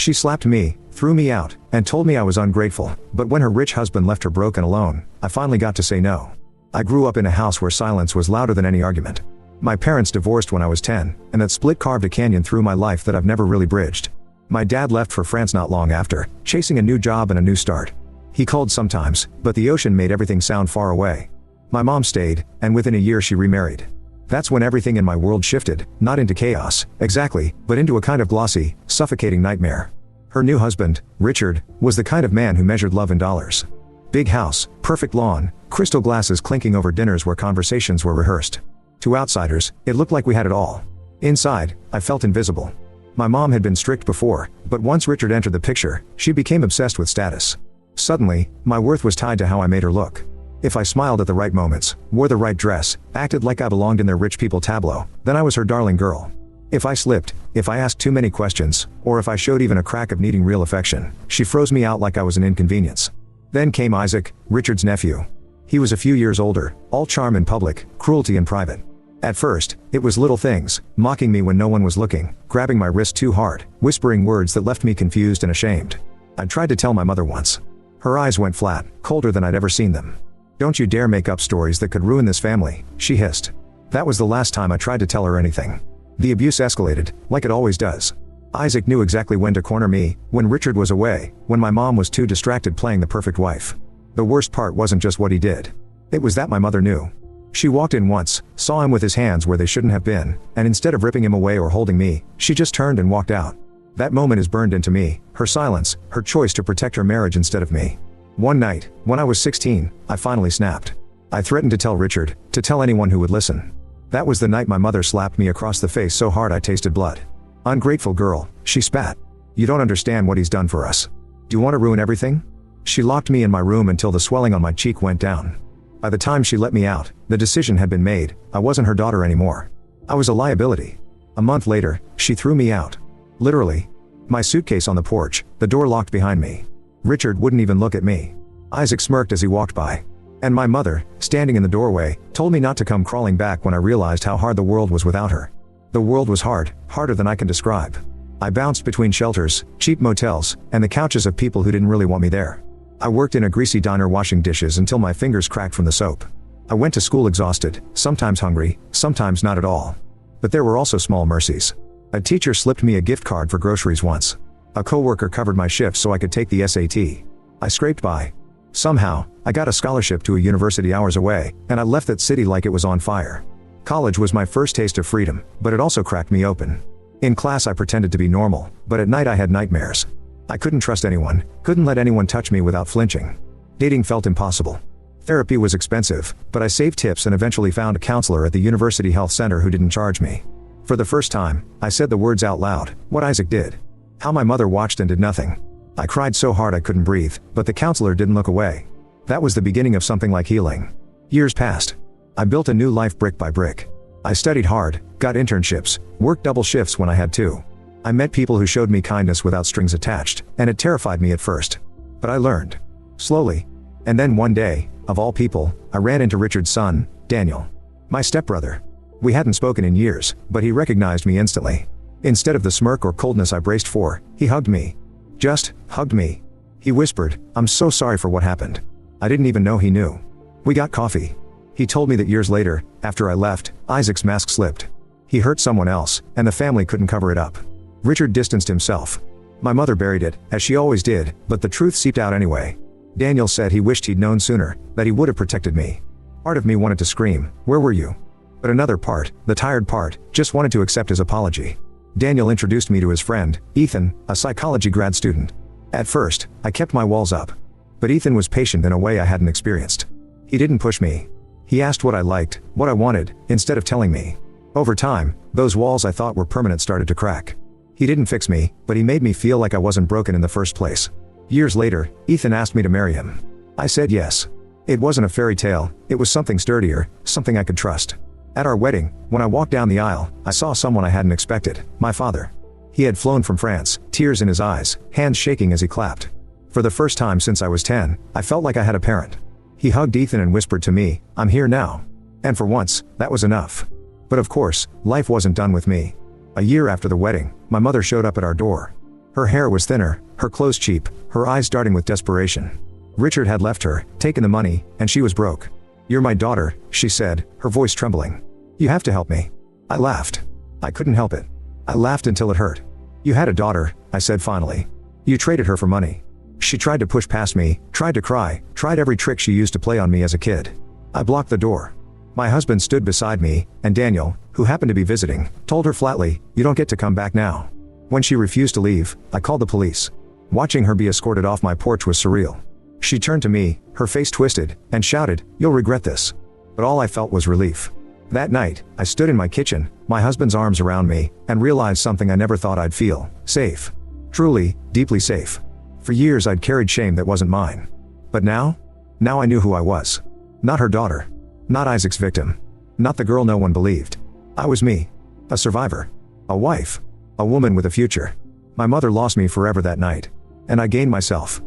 She slapped me, threw me out, and told me I was ungrateful, but when her rich husband left her broke and alone, I finally got to say no. I grew up in a house where silence was louder than any argument. My parents divorced when I was 10, and that split carved a canyon through my life that I've never really bridged. My dad left for France not long after, chasing a new job and a new start. He called sometimes, but the ocean made everything sound far away. My mom stayed, and within a year she remarried. That's when everything in my world shifted, not into chaos, exactly, but into a kind of glossy, suffocating nightmare. Her new husband, Richard, was the kind of man who measured love in dollars. Big house, perfect lawn, crystal glasses clinking over dinners where conversations were rehearsed. To outsiders, it looked like we had it all. Inside, I felt invisible. My mom had been strict before, but once Richard entered the picture, she became obsessed with status. Suddenly, my worth was tied to how I made her look. If I smiled at the right moments, wore the right dress, acted like I belonged in their rich people tableau, then I was her darling girl. If I slipped, if I asked too many questions, or if I showed even a crack of needing real affection, she froze me out like I was an inconvenience. Then came Isaac, Richard's nephew. He was a few years older, all charm in public, cruelty in private. At first, it was little things, mocking me when no one was looking, grabbing my wrist too hard, whispering words that left me confused and ashamed. I tried to tell my mother once. Her eyes went flat, colder than I'd ever seen them. "Don't you dare make up stories that could ruin this family," she hissed. That was the last time I tried to tell her anything. The abuse escalated, like it always does. Isaac knew exactly when to corner me, when Richard was away, when my mom was too distracted playing the perfect wife. The worst part wasn't just what he did. It was that my mother knew. She walked in once, saw him with his hands where they shouldn't have been, and instead of ripping him away or holding me, she just turned and walked out. That moment is burned into me, her silence, her choice to protect her marriage instead of me. One night, when I was 16, I finally snapped. I threatened to tell Richard, to tell anyone who would listen. That was the night my mother slapped me across the face so hard I tasted blood. "Ungrateful girl," she spat. "You don't understand what he's done for us. Do you want to ruin everything?" She locked me in my room until the swelling on my cheek went down. By the time she let me out, the decision had been made. I wasn't her daughter anymore. I was a liability. A month later, she threw me out. Literally. My suitcase on the porch, the door locked behind me. Richard wouldn't even look at me. Isaac smirked as he walked by. And my mother, standing in the doorway, told me not to come crawling back when I realized how hard the world was without her. The world was hard, harder than I can describe. I bounced between shelters, cheap motels, and the couches of people who didn't really want me there. I worked in a greasy diner washing dishes until my fingers cracked from the soap. I went to school exhausted, sometimes hungry, sometimes not at all. But there were also small mercies. A teacher slipped me a gift card for groceries once. A coworker covered my shift so I could take the SAT. I scraped by. Somehow, I got a scholarship to a university hours away, and I left that city like it was on fire. College was my first taste of freedom, but it also cracked me open. In class I pretended to be normal, but at night I had nightmares. I couldn't trust anyone, couldn't let anyone touch me without flinching. Dating felt impossible. Therapy was expensive, but I saved tips and eventually found a counselor at the university health center who didn't charge me. For the first time, I said the words out loud, what Isaac did. How my mother watched and did nothing. I cried so hard I couldn't breathe, but the counselor didn't look away. That was the beginning of something like healing. Years passed. I built a new life brick by brick. I studied hard, got internships, worked double shifts when I had to. I met people who showed me kindness without strings attached, and it terrified me at first. But I learned. Slowly. And then one day, of all people, I ran into Richard's son, Daniel. My stepbrother. We hadn't spoken in years, but he recognized me instantly. Instead of the smirk or coldness I braced for, he hugged me. Just hugged me. He whispered, "I'm so sorry for what happened." I didn't even know he knew. We got coffee. He told me that years later, after I left, Isaac's mask slipped. He hurt someone else, and the family couldn't cover it up. Richard distanced himself. My mother buried it, as she always did, but the truth seeped out anyway. Daniel said he wished he'd known sooner, that he would have protected me. Part of me wanted to scream, "Where were you?" But another part, the tired part, just wanted to accept his apology. Daniel introduced me to his friend, Ethan, a psychology grad student. At first, I kept my walls up. But Ethan was patient in a way I hadn't experienced. He didn't push me. He asked what I liked, what I wanted, instead of telling me. Over time, those walls I thought were permanent started to crack. He didn't fix me, but he made me feel like I wasn't broken in the first place. Years later, Ethan asked me to marry him. I said yes. It wasn't a fairy tale, it was something sturdier, something I could trust. At our wedding, when I walked down the aisle, I saw someone I hadn't expected, my father. He had flown from France, tears in his eyes, hands shaking as he clapped. For the first time since I was 10, I felt like I had a parent. He hugged Ethan and whispered to me, "I'm here now." And for once, that was enough. But of course, life wasn't done with me. A year after the wedding, my mother showed up at our door. Her hair was thinner, her clothes cheap, her eyes darting with desperation. Richard had left her, taken the money, and she was broke. "You're my daughter," she said, her voice trembling. "You have to help me." I laughed. I couldn't help it. I laughed until it hurt. "You had a daughter," I said finally. "You traded her for money." She tried to push past me, tried to cry, tried every trick she used to play on me as a kid. I blocked the door. My husband stood beside me, and Daniel, who happened to be visiting, told her flatly, "You don't get to come back now." When she refused to leave, I called the police. Watching her be escorted off my porch was surreal. She turned to me, her face twisted, and shouted, "You'll regret this." But all I felt was relief. That night, I stood in my kitchen, my husband's arms around me, and realized something I never thought I'd feel: safe. Truly, deeply safe. For years I'd carried shame that wasn't mine. But now I knew who I was. Not her daughter. Not Isaac's victim. Not the girl no one believed. I was me. A survivor. A wife. A woman with a future. My mother lost me forever that night. And I gained myself.